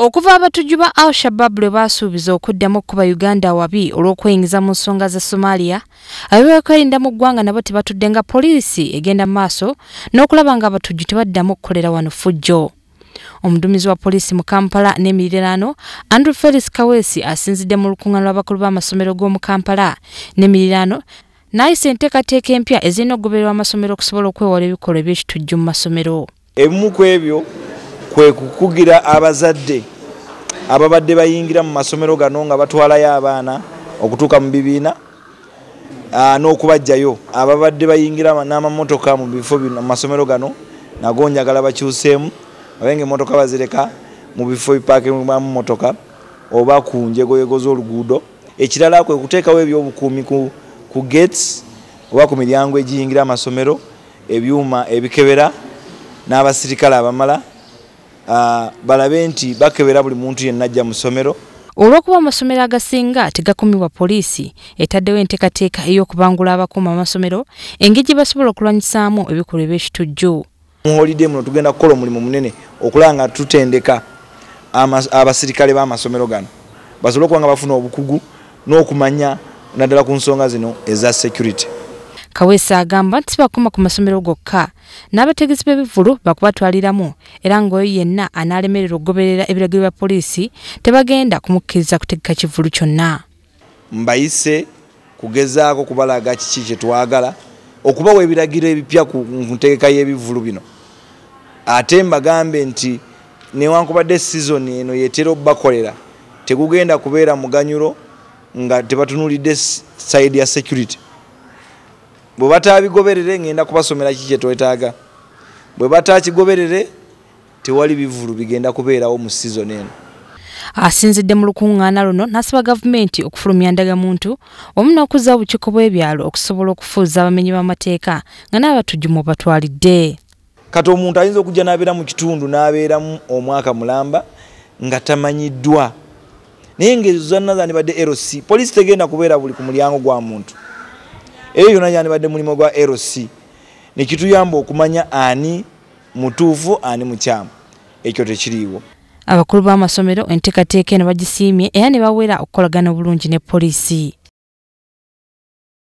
Okuva abatujju ba Al-Shabaab lwe baasuubiza okuddamu okuba Uganda wabi olw'okweyingiza mu nsonga za Somalia, abebyokwerinda mu ggwanga nabo tebatudde nga poliisi egenda mu maaso n'okulaba nga abatujju tebaddamu okukolera wano ffujjo. Omuduumizi wa poliisi mu Kampala n'emirirano, Andrew Felix Kawesi asinzidde mu lukuŋŋaana lw'abakulu b'amasomero g'omu Kampala n'emirirano n'ayisa enteekateeka empya ezirina okugobererwa amasomero okusobola okwewala ebikolwa eby'ekitujju mu masomero. Ebimu ku ebyo kwe kukugira abazadde ababadde bayingira mu masomero gano nga batwalayo abaana okutuuka mu bibiina n'okubajjayo. Ababadde bayingira n'amamotoka mu bifo bino mu masomero gano nago njagala bakyuseemu abenga emmotoka bazireka mu bifo bipaakiringwamu mmotoka oba ku njegoyego z'oluguudo. Ekirala kwe kuteekawo ebyobukuumi ku gates oba ku miryango egiyingira amasomero, ebyuma ebikebera n'abasirikale abamala balabe nti bakebera buli muntu yenna ajja mu ssomero. Olw'okuba amasomero agasinga tegakumibwa poliisi etaddewo enteekateeka ey'okubangula abakuuma amasomero engeri gye basobola okulwanyisaamu ebikolwa eby'ekitujju. Mu holiday muno tugenda kukola omulimu munene okulaba nga tutendeka abasirikale b'amasomero gano basobole okuba nga bafuna obukugu n'okumanya naddala ku nsonga zino eza security. Kawesa agamba nti bakoma ku masomero gokka n'abategesi b'ebivvulu bakubatwaliramu era ng'oyo yenna anaalemererwa okugoberera ebiragiro bya poliisi tebagenda kumukkiriza kutegeka kivvulu kyonna. Mbayise kugezaako kubalaga kiki kye twagala okubawa ebiragiro ebipya ku ntegeka y'ebivvulu bino. Ate mbagambe nti newankubadde season eno yetera okubakolera tegugenda kubeera muganyulo nga tebatunuulidde side ya security. Bwe bataabigoberere ngenda kubasomera kiki kye twetaaga. Bwe bataakigoberere tewali bivvulu bigenda kubeerawo mu season eno. Asinzidde mu lukuŋŋaana luno n'asaba gavumenti okufulumya ndagamuntu wamu n'okuzza obukiiko bw'ebyalo okusobola okufuuza abamenyi b'amateeka nga n'abatujju mu batwalidde. Kati omuntu ayinza okujja n'abeera mu kitundu n'abeeramu omwaka mulamba nga tamanyiddwa. Naye ng'ezo zonna zandibadde LC. Poliisi tegenda kubeera buli ku mulyango gwa muntu. Eyo yonna yandibadde mulimu gwa LC. Nekituyamba okumanya ani mutuufu ani mukyamu. Ekyo tekiriiwo. Abakulu b'amasomero enteekateeka eno bagisiimye era ne bawera okukolagana obulungi ne poliisi.